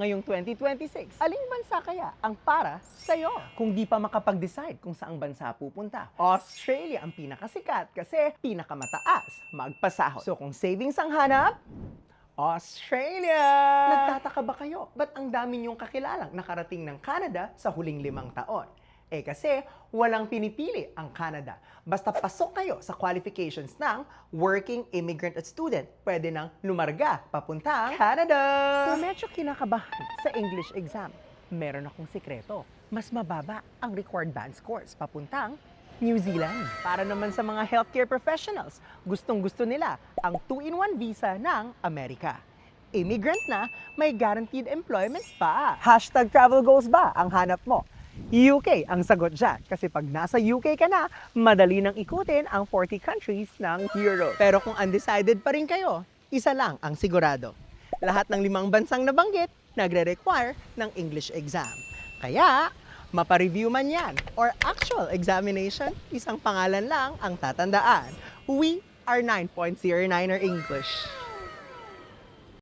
ngayong 2026. Aling bansa kaya ang para sa'yo? Kung di pa makapag-decide kung saang bansa pupunta, Australia ang pinakasikat kasi pinakamataas magpasahod. So kung savings ang hanap, Australia! Nagtataka ba kayo? Ba't ang dami niyong kakilalang nakarating ng Canada sa huling 5 taon? Eh kasi walang pinipili ang Canada. Basta pasok kayo sa qualifications ng working immigrant at student, pwede nang lumarga papuntang Canada! Kung medyo kinakabahan sa English exam, meron akong sikreto. Mas mababa ang required band scores papuntang New Zealand. Para naman sa mga healthcare professionals, gustong-gusto nila ang 2-in-1 visa ng Amerika. Immigrant na, may guaranteed employment pa. Hashtag travel goals ba ang hanap mo? UK ang sagot dyan. Kasi pag nasa UK ka na, madali nang ikutin ang 40 countries ng Europe. Pero kung undecided pa rin kayo, isa lang ang sigurado. Lahat ng 5 bansang nabanggit, nagre-require ng English exam. Kaya, mapa-review man yan or actual examination, isang pangalan lang ang tatandaan. We are 9.09er English.